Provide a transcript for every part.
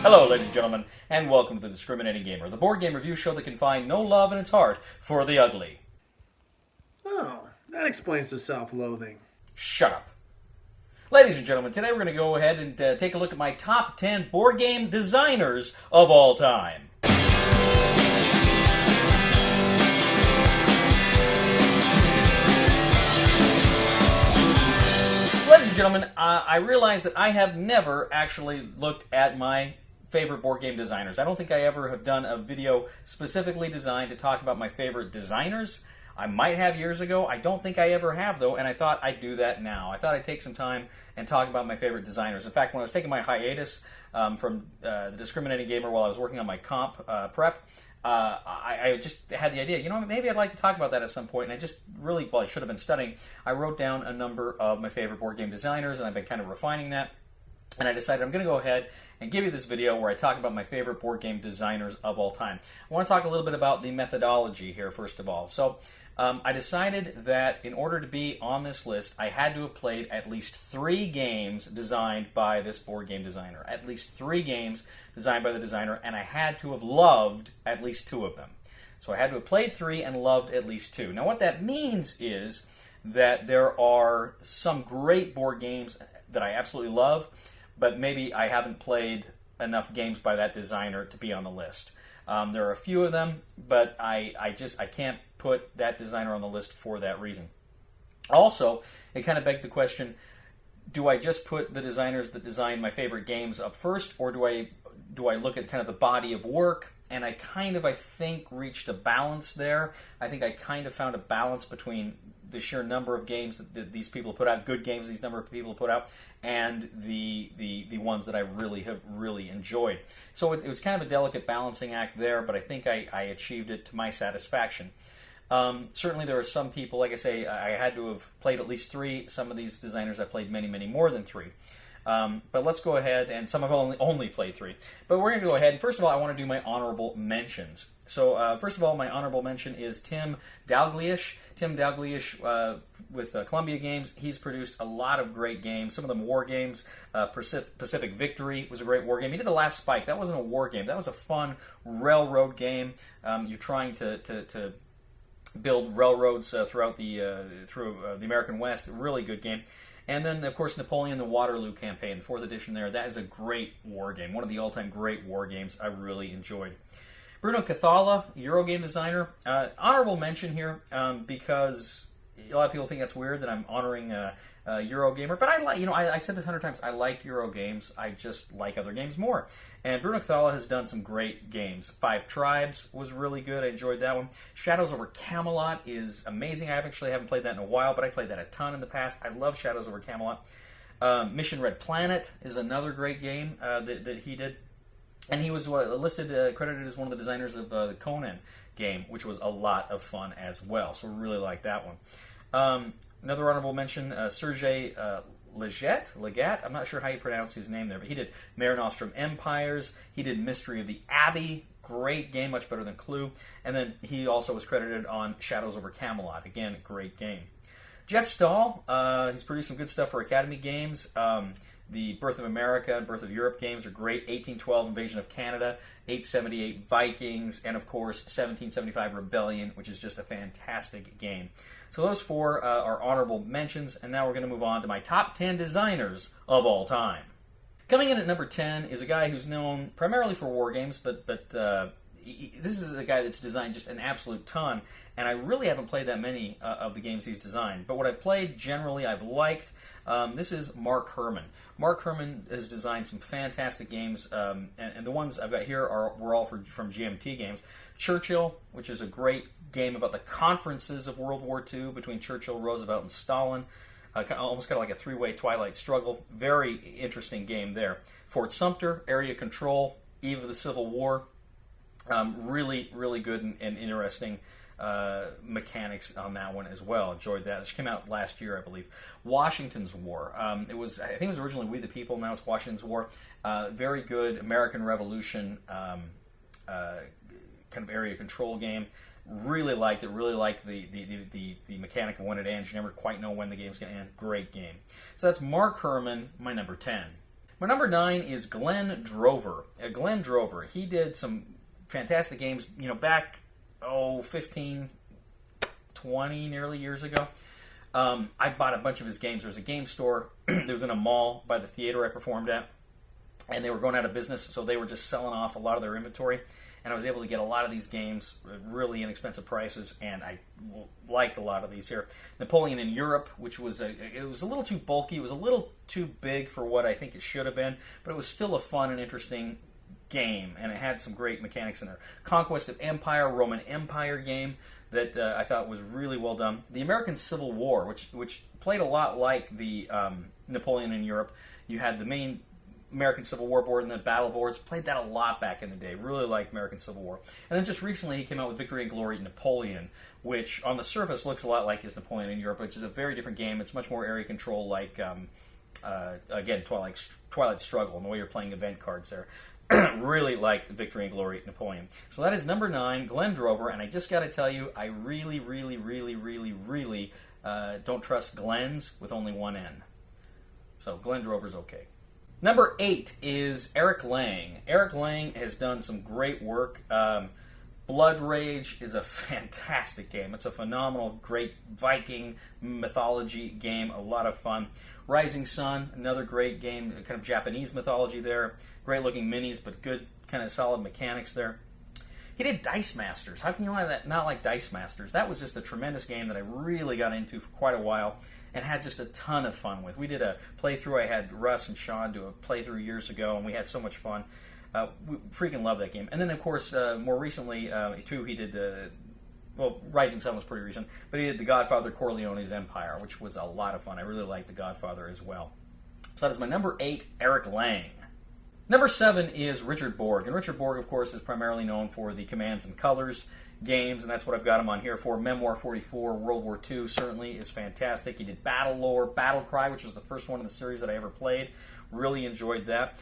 Hello, ladies and gentlemen, and welcome to The Discriminating Gamer, the board game review show that can find no love in its heart for the ugly. Oh, that explains the self-loathing. Shut up. Ladies and gentlemen, today we're going to go ahead and take a look at my top 10 board game designers of all time. Ladies and gentlemen, I realize that I have never actually looked at my favorite board game designers. I don't think I ever have done a video specifically designed to talk about my favorite designers. I might have years ago. I don't think I ever have, though, and I thought I'd do that now. I thought I'd take some time and talk about my favorite designers. In fact, when I was taking my hiatus from The Discriminating Gamer while I was working on my comp prep, I just had the idea, maybe I'd like to talk about that at some point, and I just really, I should have been studying. I wrote down a number of my favorite board game designers, and I've been kind of refining that. And I decided I'm going to go ahead and give you this video where I talk about my favorite board game designers of all time. I want to talk a little bit about the methodology here, first of all. So I decided that in order to be on this list, I had to have played at least 3 games designed by this board game designer. At least 3 games designed by the designer, and I had to have loved at least 2 of them. So I had to have played 3 and loved at least 2. Now what that means is that there are some great board games that I absolutely love, but maybe I haven't played enough games by that designer to be on the list. There are a few of them, but I can't put that designer on the list for that reason. Also, it kind of begged the question, do I just put the designers that design my favorite games up first, or do I look at kind of the body of work? And I think, reached a balance there. I think I kind of found a balance between the sheer number of games that these people put out, good games these number of people put out, and the ones that I have really enjoyed. So it was kind of a delicate balancing act there, but I think I achieved it to my satisfaction. Certainly there are some people, like I say, I had to have played at least 3. Some of these designers I played many more than 3. But let's go ahead, and some have only played 3. But we're going to go ahead, and first of all, I want to do my honorable mentions. So, first of all, my honorable mention is Tim Dalglish. Tim Dalglish with Columbia Games. He's produced a lot of great games, some of them war games. Pacific Victory was a great war game. He did The Last Spike. That wasn't a war game. That was a fun railroad game. You're trying to build railroads throughout the American West. Really good game. And then, of course, Napoleon, the Waterloo Campaign, the 4th edition there. That is a great war game. One of the all-time great war games I really enjoyed. Bruno Cathala, Eurogame designer. Honorable mention here because a lot of people think that's weird that I'm honoring Eurogamer. But I said this 100 times. I like Eurogames. I just like other games more. And Bruno Cathala has done some great games. 5 Tribes was really good. I enjoyed that one. Shadows over Camelot is amazing. I actually haven't played that in a while, but I played that a ton in the past. I love Shadows over Camelot. Mission Red Planet is another great game that he did. And he was credited as one of the designers of the Conan game, which was a lot of fun as well. So we really like that one. Another honorable mention, Sergei Legat. I'm not sure how you pronounce his name there, but he did Mare Nostrum Empires. He did Mystery of the Abbey. Great game, much better than Clue. And then he also was credited on Shadows over Camelot. Again, great game. Jeff Stahl, he's produced some good stuff for Academy Games. The Birth of America and Birth of Europe games are great. 1812 Invasion of Canada, 878 Vikings, and of course 1775 Rebellion, which is just a fantastic game. So those 4 are honorable mentions, and now we're going to move on to my top 10 designers of all time. Coming in at number 10 is a guy who's known primarily for war games, but this is a guy that's designed just an absolute ton, and I really haven't played that many of the games he's designed. But what I've played, generally, I've liked. This is Mark Herman. Mark Herman has designed some fantastic games, and the ones I've got here were all from GMT Games. Churchill, which is a great game about the conferences of World War II between Churchill, Roosevelt, and Stalin. Almost kind of like a 3-way Twilight struggle. Very interesting game there. Fort Sumter, Area Control, Eve of the Civil War. Really good and interesting mechanics on that one as well. Enjoyed that. This came out last year, I believe. Washington's War. I think it was originally We the People. Now it's Washington's War. Very good American Revolution kind of area control game. Really liked it. Really liked the mechanic of when it ends. You never quite know when the game's going to end. Great game. So that's Mark Herman, my number 10. My number 9 is Glenn Drover. Glenn Drover, he did some fantastic games, back, 15, 20 nearly years ago. I bought a bunch of his games. There was a game store that was in a mall by the theater I performed at, and they were going out of business, so they were just selling off a lot of their inventory, and I was able to get a lot of these games at really inexpensive prices, and I liked a lot of these here. Napoleon in Europe, which was it was a little too bulky, it was a little too big for what I think it should have been, but it was still a fun and interesting game, and it had some great mechanics in there. Conquest of Empire, Roman Empire game that I thought was really well done. The American Civil War, which played a lot like the Napoleon in Europe. You had the main American Civil War board and the battle boards. Played that a lot back in the day. Really liked American Civil War. And then just recently he came out with Victory and Glory Napoleon, which on the surface looks a lot like his Napoleon in Europe, which is a very different game. It's much more area control like, again, Twilight Struggle and the way you're playing event cards there. Really liked Victory and Glory Napoleon. So that is number 9, Glenn Drover, and I just got to tell you, I really don't trust Glens with only one N. So Glenn Drover's okay. Number 8 is Eric Lang. Eric Lang has done some great work. Blood Rage is a fantastic game. It's a phenomenal, great Viking mythology game. A lot of fun. Rising Sun, another great game. Kind of Japanese mythology there. Great looking minis, but good, kind of solid mechanics there. He did Dice Masters. How can you not like Dice Masters? That was just a tremendous game that I really got into for quite a while and had just a ton of fun with. We did a playthrough. I had Russ and Sean do a playthrough years ago, and we had so much fun. We freaking love that game. And then, of course, more recently, too, he did Rising Sun was pretty recent, but he did The Godfather Corleone's Empire, which was a lot of fun. I really liked The Godfather as well. So that is my number 8, Eric Lang. Number 7 is Richard Borg. And Richard Borg, of course, is primarily known for the Commands and Colors games, and that's what I've got him on here for. Memoir 44, World War II, certainly is fantastic. He did Battle Lore, Battle Cry, which was the first one in the series that I ever played. Really enjoyed that.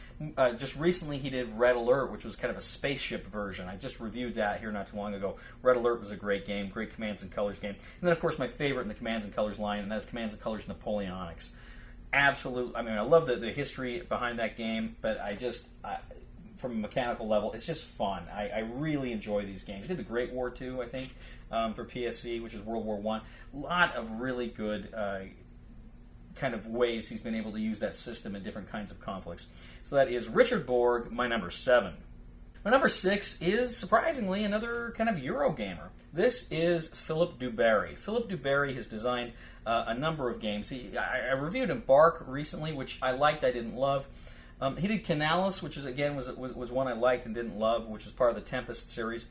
Just recently he did Red Alert, which was kind of a spaceship version. I just reviewed that here not too long ago. Red Alert was a great game, great Commands and Colors game. And then, of course, my favorite in the Commands and Colors line, and that's Commands and Colors Napoleonics. Absolutely. I mean, I love the history behind that game, but from a mechanical level, it's just fun. I really enjoy these games. He did the Great War II, I think, for PSC, which is World War I. A lot of really good kind of ways he's been able to use that system in different kinds of conflicts. So that is Richard Borg, my number 7. My number 6 is, surprisingly, another kind of Eurogamer. This is Philip Dubarry. Philip Dubarry has designed a number of games. I reviewed Embark recently, which I liked, I didn't love. He did Canalis, which is again was one I liked and didn't love, which is part of the Tempest series.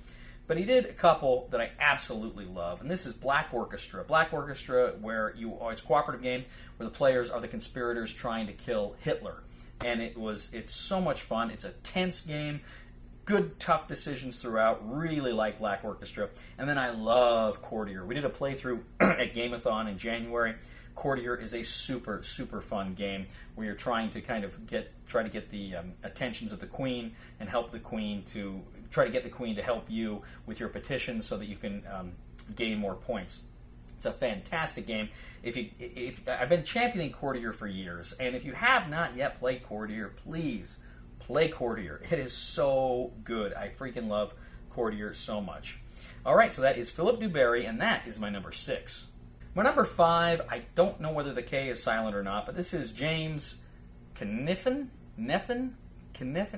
But he did a couple that I absolutely love, and this is Black Orchestra. Black Orchestra, where it's a cooperative game where the players are the conspirators trying to kill Hitler, and it's so much fun. It's a tense game. Good, tough decisions throughout. Really like Black Orchestra. And then I love Courtier. We did a playthrough at Gameathon in January. Courtier is a super, super fun game where you're trying to kind of try to get the attentions of the Queen and help the Queen to try to get the Queen to help you with your petitions so that you can gain more points. It's a fantastic game. If I've been championing Courtier for years, and if you have not yet played Courtier, please play Courtier. It is so good. I freaking love Courtier so much. All right, so that is Philip Dubarry, and that is my number 6. My number 5, I don't know whether the K is silent or not, but this is James Kniffen?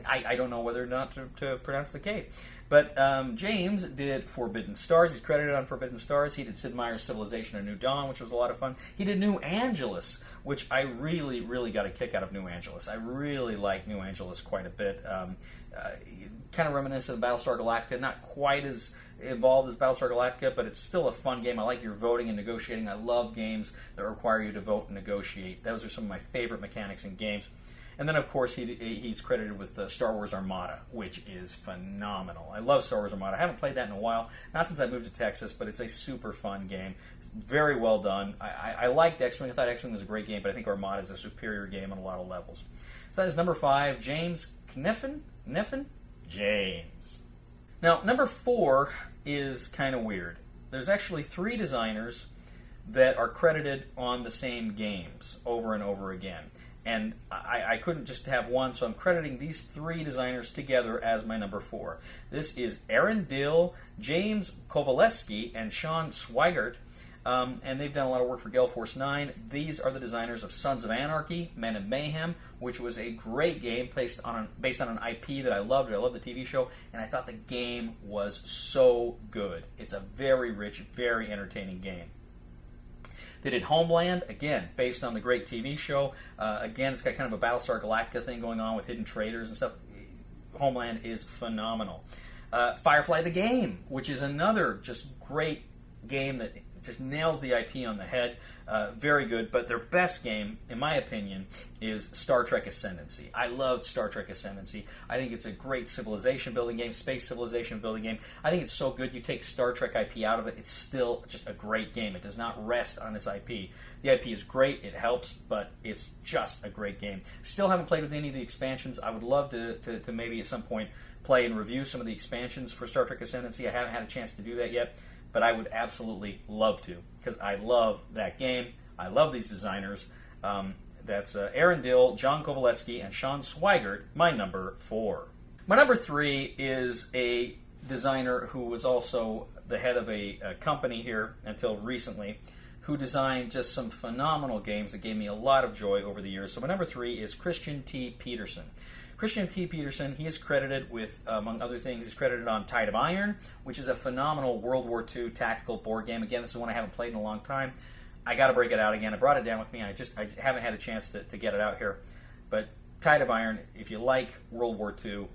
I don't know whether or not to pronounce the K. But James did Forbidden Stars. He's credited on Forbidden Stars. He did Sid Meier's Civilization: A New Dawn, which was a lot of fun. He did New Angeles, which I really, really got a kick out of New Angeles. I really like New Angeles quite a bit. Kind of reminiscent of Battlestar Galactica. Not quite as involved as Battlestar Galactica, but it's still a fun game. I like your voting and negotiating. I love games that require you to vote and negotiate. Those are some of my favorite mechanics in games. And then, of course, he's credited with Star Wars Armada, which is phenomenal. I love Star Wars Armada. I haven't played that in a while, not since I moved to Texas, but it's a super fun game. Very well done. I liked X-Wing. I thought X-Wing was a great game, but I think Armada is a superior game on a lot of levels. So that is number 5, James Kniffen? James. Now, number 4 is kind of weird. There's actually 3 designers that are credited on the same games over and over again. And I couldn't just have one, so I'm crediting these three designers together as my number 4. This is Aaron Dill, James Kowaleski, and Sean Swigert. And they've done a lot of work for Gale Force 9. These are the designers of Sons of Anarchy, Men of Mayhem, which was a great game based on an IP that I loved. I loved the TV show, and I thought the game was so good. It's a very rich, very entertaining game. They did Homeland, again, based on the great TV show. Again, it's got kind of a Battlestar Galactica thing going on with hidden traders and stuff. Homeland is phenomenal. Firefly the Game, which is another just great game that just nails the IP on the head. Very good, but their best game, in my opinion, is Star Trek Ascendancy. I loved Star Trek Ascendancy. I think it's a great civilization building game, space civilization building game. I think it's so good you take Star Trek IP out of it, it's still just a great game. It does not rest on its IP. The IP is great, it helps, but it's just a great game. Still haven't played with any of the expansions. I would love to maybe at some point play and review some of the expansions for Star Trek Ascendancy. I haven't had a chance to do that yet, but I would absolutely love to, because I love that game. I love these designers. That's Aaron Dill, John Kowaleski, and Sean Swigert, my number 4. My number 3 is a designer who was also the head of a company here until recently, who designed just some phenomenal games that gave me a lot of joy over the years. So my number 3 is Christian T. Peterson. Christian T. Peterson, he is credited with, among other things, he's credited on Tide of Iron, which is a phenomenal World War II tactical board game. Again, this is one I haven't played in a long time. I got to break it out again. I brought it down with me. I haven't had a chance to get it out here. But Tide of Iron, if you like World War II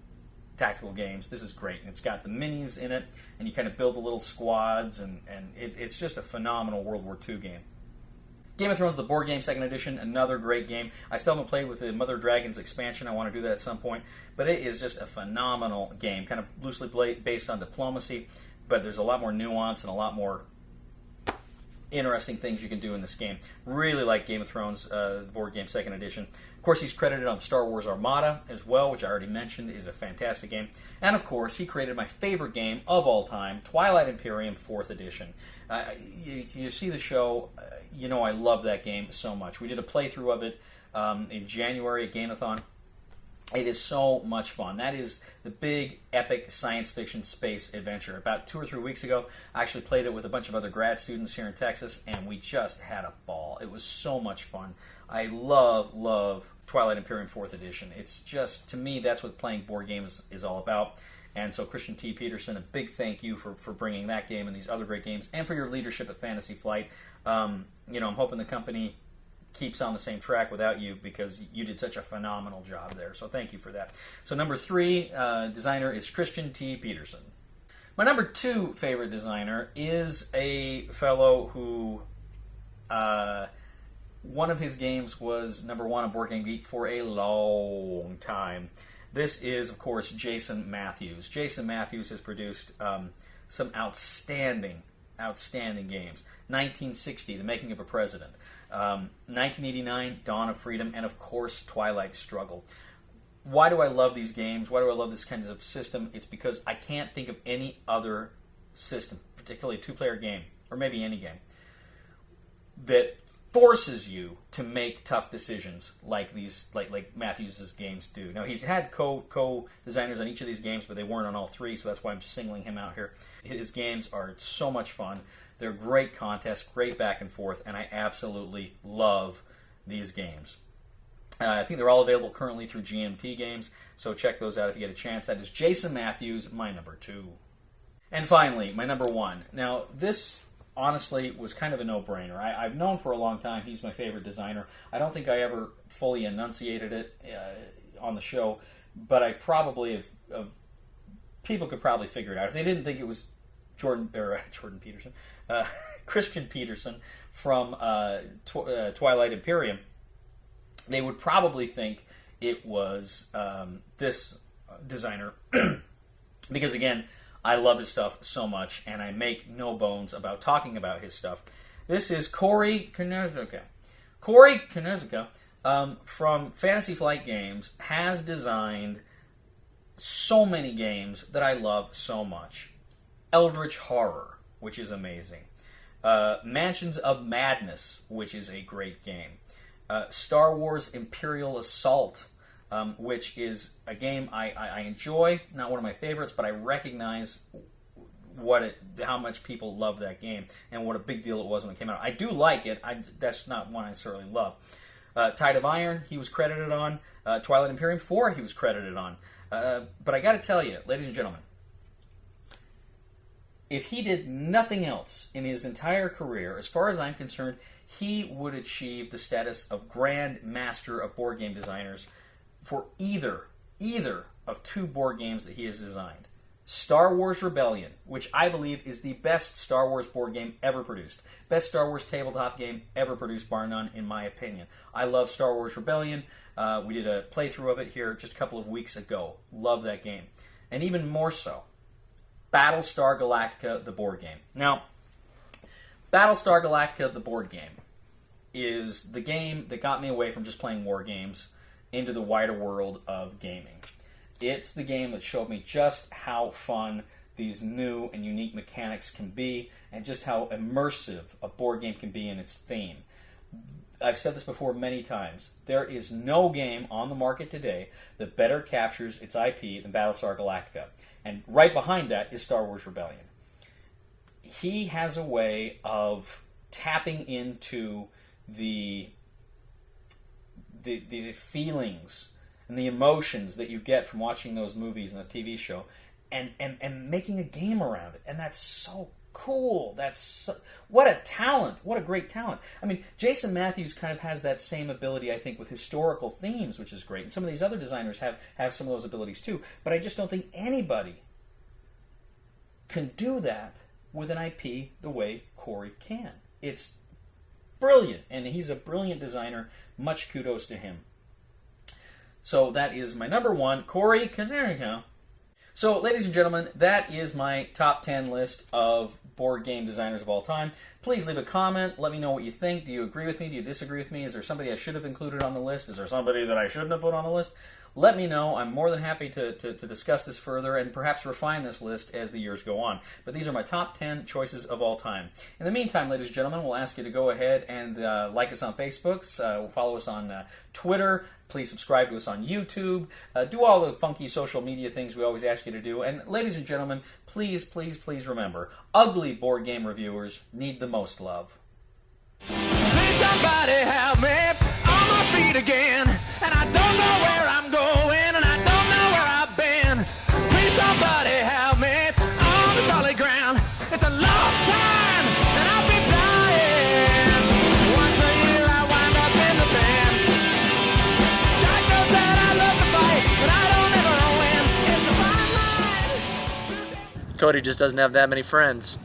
tactical games, this is great. And it's got the minis in it, and you kind of build the little squads, and it's just a phenomenal World War II game. Game of Thrones, the board game, 2nd edition, another great game. I still haven't played with the Mother of Dragons expansion. I want to do that at some point. But it is just a phenomenal game, kind of loosely based on diplomacy, but there's a lot more nuance and a lot more interesting things you can do in this game. Really like Game of Thrones, board game, 2nd edition. Of course, he's credited on Star Wars Armada as well, which I already mentioned is a fantastic game. And of course, he created my favorite game of all time, Twilight Imperium, 4th edition. You see the show, you know I love that game so much. We did a playthrough of it in January at Gameathon. It is so much fun. That is the big, epic science fiction space adventure. About 2 or 3 weeks ago, I actually played it with a bunch of other grad students here in Texas, and we just had a ball. It was so much fun. I love Twilight Imperium 4th edition. It's just, to me, that's what playing board games is all about. And so Christian T. Peterson, a big thank you for bringing that game and these other great games, and for your leadership at Fantasy Flight. I'm hoping the company keeps on the same track without you, because you did such a phenomenal job there. So thank you for that. So number 3 designer is Christian T. Peterson. My number 2 favorite designer is a fellow who one of his games was number 1 on Board Game Geek for a long time. This is, of course, Jason Matthews. Jason Matthews has produced some outstanding games. 1960, The Making of a President. 1989, Dawn of Freedom, and of course, Twilight Struggle. Why do I love these games? Why do I love this kind of system? It's because I can't think of any other system, particularly a 2-player game, or maybe any game, that forces you to make tough decisions like these, like Matthews' games do. Now, he's had co-designers on each of these games, but they weren't on all 3, so that's why I'm singling him out here. His games are so much fun. They're great contests, great back and forth, and I absolutely love these games. I think they're all available currently through GMT Games, so check those out if you get a chance. That is Jason Matthews, my number 2. And finally, my number 1. Now, this honestly was kind of a no-brainer. I've known for a long time he's my favorite designer. I don't think I ever fully enunciated it on the show, but I probably have people could probably figure it out. If they didn't think it was Christian Peterson from Twilight Imperium, they would probably think it was this designer, because again, I love his stuff so much, and I make no bones about talking about his stuff. This is Corey Konozuka. Corey Konozuka from Fantasy Flight Games has designed so many games that I love so much. Eldritch Horror, which is amazing. Mansions of Madness, which is a great game. Star Wars Imperial Assault, which is a game I enjoy, not one of my favorites, but I recognize how much people love that game and what a big deal it was when it came out. I do like it. That's not one I necessarily love. Tide of Iron, he was credited on. Twilight Imperium 4, he was credited on. But I got to tell you, ladies and gentlemen, if he did nothing else in his entire career, as far as I'm concerned, he would achieve the status of Grand Master of Board Game Designers for either of 2 board games that he has designed. Star Wars Rebellion, which I believe is the best Star Wars board game ever produced. Best Star Wars tabletop game ever produced, bar none, in my opinion. I love Star Wars Rebellion. We did a playthrough of it here just a couple of weeks ago. Love that game. And even more so, Battlestar Galactica, the board game. Now, Battlestar Galactica, the board game, is the game that got me away from just playing war games into the wider world of gaming. It's the game that showed me just how fun these new and unique mechanics can be and just how immersive a board game can be in its theme. I've said this before many times. There is no game on the market today that better captures its IP than Battlestar Galactica. And right behind that is Star Wars Rebellion. He has a way of tapping into the feelings and the emotions that you get from watching those movies and the TV show and making a game around it. And that's so cool. What a talent. What a great talent. I mean, Jason Matthews kind of has that same ability, I think, with historical themes, which is great. And some of these other designers have some of those abilities too. But I just don't think anybody can do that with an IP the way Corey can. It's brilliant. And he's a brilliant designer. Much kudos to him. So that is my number 1, Corey Canarico. So, ladies and gentlemen, that is my top 10 list of board game designers of all time. Please leave a comment. Let me know what you think. Do you agree with me? Do you disagree with me? Is there somebody I should have included on the list? Is there somebody that I shouldn't have put on the list? Let me know. I'm more than happy to discuss this further and perhaps refine this list as the years go on. But these are my top 10 choices of all time. In the meantime, ladies and gentlemen, we'll ask you to go ahead and like us on Facebook, follow us on Twitter, please subscribe to us on YouTube, do all the funky social media things we always ask you to do. And ladies and gentlemen, please, please, please remember, ugly board game reviewers need the most love. Please somebody help me on my feet again, and I don't know where I'm going, and I don't know where I've been. Please somebody help me on the solid ground. It's a long time, and I'll be dying. Once a year I wind up in the band. God knows that I love to fight, but I don't ever win. It's a fine line. Cody just doesn't have that many friends.